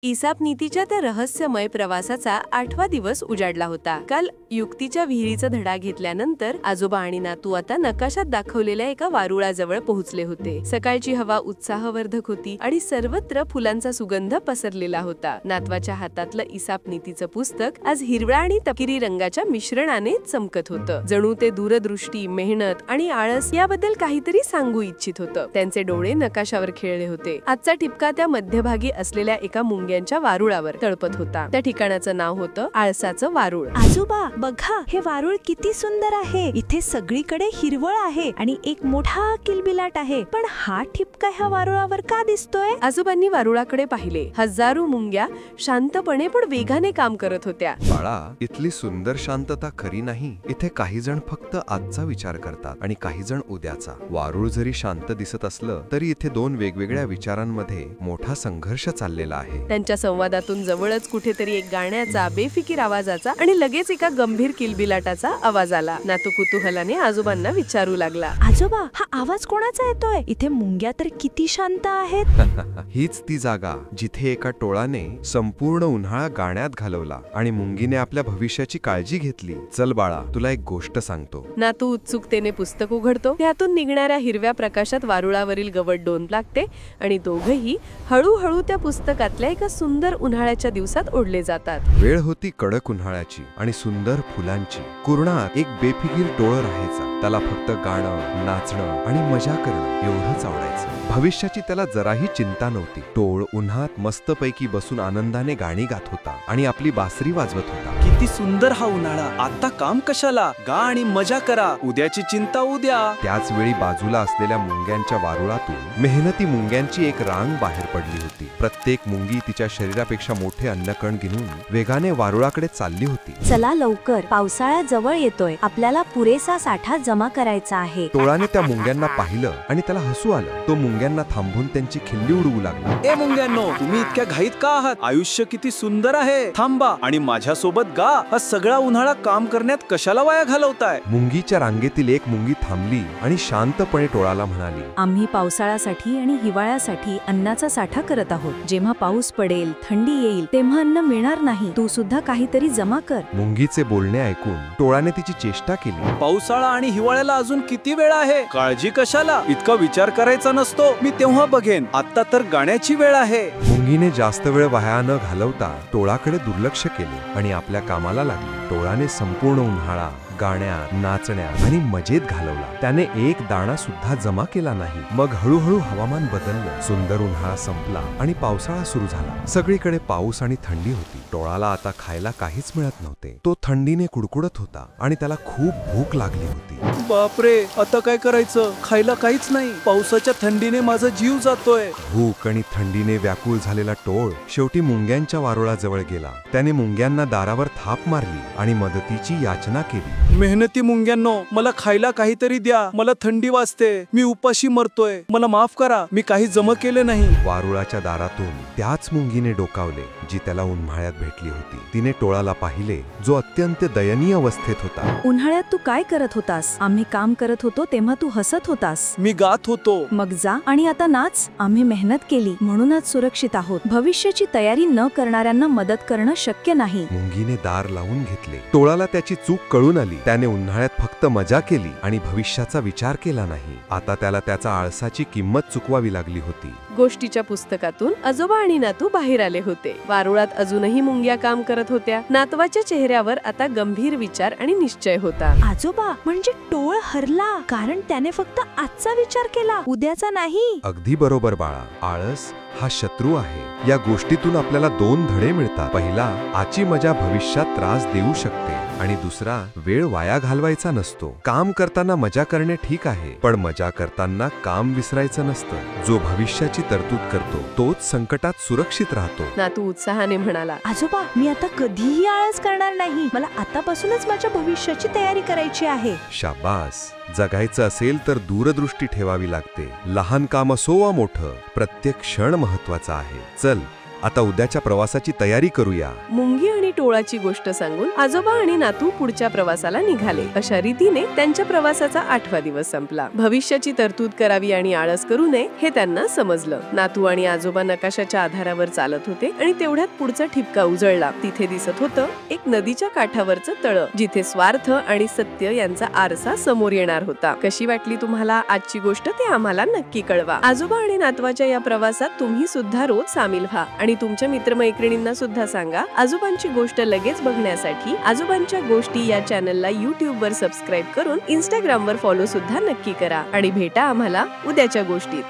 इसाप नीतीच्या त्या रहस्यमय प्रवासाचा 8वा दिवस उजाडला होता. काल युक्तीच्या विहिरीचा धडा घेतल्यानंतर आजोबा आणि नातू आता नकाशात दाखवलेल्या एका वारुळाजवळ पोहोचले होते. सकाळची हवा उत्साहवर्धक होती आणि सर्वत्र फुलांचा सुगंध पसरलेला होता. नातवाच्या हातातलं इसाप नीतीचं पुस्तक आज हिरव्या आणि तपकिरी रंगाच्या मिश्रणाने चमकत होतं. जणू ते दूरदृष्टी, मेहनत आणि आळस याबद्दल काहीतरी सांगू इच्छित होतं. त्यांचे डोळे नकाशावर खेळले होते. आजचा ठिपका त्या मध्यभागी असलेल्या एका मुंग्यांच्या वारुळावर तळपत होता. त्या ठिकाणाचं नाव होतं आळसाचं वारुळ. आजोबा बघा, हे वारुळ किती सुंदर आहे. इथे सगळीकडे हिरवळ आहे आणि एक मोठा किलबिलाट आहे. पण हा ठिपका ह्या वारुळावर का दिसतोय? आजोबांनी वारुळाकडे पाहिले. हजारो मुंग्या शांतपणे पण वेगाने काम करत होत्या. बाळा, इथली सुंदर शांतता खरी नाही. इथे काही जण फक्त आजचा विचार करतात आणि काही जण उद्याचा. वारुळ जरी शांत दिसत असलं तरी इथे दोन वेगवेगळ्या विचारांमध्ये मोठा संघर्ष चाललेला आहे. त्यांच्या संवादातून जवळच कुठेतरी एक गाण्याचा, बेफिकीर आवाजाचा आणि लगेच एका गंभीर किलबिलाटाचा आवाज आला. नातू कुतूहलाने आजोबांना विचारू लागला, आजोबा, हा आवाज कोणाचा येतोय? इथे मुंग्या तर किती शांत आहेत. हीच ती जागा जिथे एका टोळाने संपूर्ण उन्हाळा गाण्यात घालवला आणि मुंगीने आपल्या भविष्याची काळजी घेतली. चल बाळा, तुला एक गोष्ट सांगतो. नातू उत्सुकतेने पुस्तक उघडतो. त्यातून निघणाऱ्या हिरव्या प्रकाशात वारुळावरील गवत डोन लागते आणि दोघही हळूहळू त्या पुस्तकातल्या एका सुंदर उन्हाळ्याच्या दिवसात ओढले जातात. वेळ होती कडक उन्हाळ्याची आणि सुंदर फुलांची. कुरणात एक बेफिकीर टोळ राहायचा. त्याला फक्त गाणं, नाचणं आणि मजा करणं एवढंच आवडायचं. भविष्याची त्याला जराही चिंता नव्हती. टोळ उन्हात मस्तपैकी बसून आनंदाने गाणी गात होता आणि आपली बासरी वाजवत होता. किती सुंदर हा उन्हाळा. आता काम कशाला? गा आणि मजा करा. उद्याची चिंता उद्या. त्याच वेळी बाजूला असलेल्या मुंग्यांच्या वारुळातून मेहनती मुंग्यांची एक रांग बाहेर पडली होती. प्रत्येक मुंगी तिच्या शरीरापेक्षा मोठे अन्नकण घेऊन वेगाने वारुळाकडे चालली होती. चला लवकर, पावसाळा जवळ येतोय. आपल्याला पुरेसा साठा जमा करायचा आहे. टोळाने त्या मुंग्यांना पाहिलं आणि त्याला हसू आलं. तो मुंग्यांना थांबून त्यांची खिल्ली उडवू लागला. ए मुंग्यांनो, तुम्ही इतक्या घाईत का आहात? आयुष्य किती सुंदर आहे. थांबा आणि माझ्या सोबत गा. हा सगळा उन्हाळा काम करण्यात कशाला वाया घालवताय? मुंगीच्या रांगेतील एक मुंगी थांबली आणि शांतपणे टोळाला म्हणाली, आम्ही पावसाळ्यासाठी आणि हिवाळ्यासाठी अन्नाचा साठा करत आहोत. जेव्हा पाऊस पडेल, थंडी येईल, तेव्हा अन्न मिळणार नाही. तू सुद्धा काहीतरी जमा कर. मुंगीचे बोलणे ऐकून टोळाने तिची चेष्टा केली. पावसाळा आणि हिवाळ्याला अजून किती वेळ आहे? काळजी कशाला? इतका विचार करायचा नसतो. मी तेव्हा बघेन. आता तर गाण्याची वेळ आहे. मुंगीने जास्त वेळ वाया न घालवता टोळाकडे दुर्लक्ष केले आणि आपल्या कामाला लागली. टोळाने संपूर्ण उन्हाळा गाण्यात, नाचण्यात आणि मजेत घालवला. त्याने एक दाणा सुद्धा जमा केला नाही. मग हळूहळू हवामान बदललं. सुंदर उन्हाळा संपला आणि पावसाळा सुरू झाला. सगळीकडे पाऊस आणि थंडी होती. टोळाला आता खायला काहीच मिळत नव्हते. तो थंडीने कुडकुडत होता आणि त्याला खूप भूक लागली होती. बापरे, आता काय करायचं? खायला काहीच नाही. पावसाच्या थंडीने माझा जीव जातोय. भूक आणि थंडीने व्याकुळ झालेला टोळ शेवटी मुंग्यांच्या वारुळाजवळ गेला. त्याने मुंग्यांना दारावर थाप मारली आणि मदतीची याचना केली. मेहनती मुंग्यांनो, मला खायला काहीतरी द्या. मला थंडी वाजते. मी उपाशी मरतोय. मला माफ करा. मी काही जमा केले नाही. वारुळाच्या दारातून त्याच मुंगीने डोकावले जी त्याला उन्हाळ्यात भेटली होती. तिने टोळाला पाहिले, जो अत्यंत दयनीय अवस्थेत होता. उन्हाळ्यात तू काय करत होतास? आम्ही काम करत होतो तेव्हा तू हसत होतास. मी गात होतो. मग जा आणि आता नाच. आम्ही मेहनत केली म्हणूनच सुरक्षित आहोत. भविष्याची तयारी न करणाऱ्यांना मदत करणं शक्य नाही. मुंगीने दार लावून घेतले. टोळाला त्याची चूक कळून आली. त्याने उन्हाळ्यात फक्त मजा केली आणि भविष्याचा विचार केला नाही. आता त्याला त्याचा आळसाची किंमत चुकवावी लागली होती. गोष्टीच्या पुस्तकातून आजोबा आणि नातू बाहेर आले होते. वारुळात अजूनही मुंग्या काम करत होत्या. नातवाच्या चेहऱ्यावर आता गंभीर विचार आणि निश्चय होता. आजोबा, म्हणजे टोळ हरला कारण त्याने फक्त आजचा विचार केला, उद्याचा नाही. अगदी बरोबर बाळा. आळस हा शत्रू आहे. या गोष्टीतून आपल्याला दोन धडे मिळतात. पहिला, आजची मजा भविष्यात त्रास देऊ शकते आणि दुसरा, वेळ वाया घालवायचा नसतो. काम करताना मजा करणे ठीक आहे, पण मजा करताना काम विसरायचं नसतं. जो भविष्याची तरतूद करतो तोच संकटात सुरक्षित राहतो. नातू उत्साहाने म्हणाला, आजोबा, मी आता कधीही आळस करणार नाही. मला आतापासूनच माझ्या भविष्याची तयारी करायची आहे. शाबास. जगायचं असेल तर दूरदृष्टी ठेवावी लागते. लहान काम असो वा मोठं, प्रत्येक क्षण महत्वाचा आहे. चल, आता उद्याच्या प्रवासाची तयारी करूया. मुंगी आणि टोळाची गोष्ट सांगून आजोबा आणि नातू पुढच्या प्रवासाला निघाले. अशा रीतीने त्यांच्या प्रवासाचा 8वा दिवस संपला. भविष्याची तरतूद करावी आणि आळस करू नये हे त्यांना समजलं. नातू आणि आजोबा नकाशाच्या आधारावर चालत होते आणि तेवढ्यात पुढचा ठिपका उजळला. तिथे दिसत होतं एक नदीच्या काठावरचं तळ, जिथे स्वार्थ आणि सत्य यांचा आरसा समोर येणार होता. कशी वाटली तुम्हाला आजची गोष्ट ते आम्हाला नक्की कळवा. आजोबा आणि नातवाच्या या प्रवासात तुम्ही सुद्धा रोज सामील व्हा आणि तुमच्या मित्रमैत्रिणींना सुद्धा सांगा. आजोबांची गोष्ट लगेच बघण्यासाठी आजोबांच्या गोष्टी या चॅनलला YouTube वर सबस्क्राईब करून Instagram वर फॉलो सुद्धा नक्की करा आणि भेटा आम्हाला उद्याच्या गोष्टीत.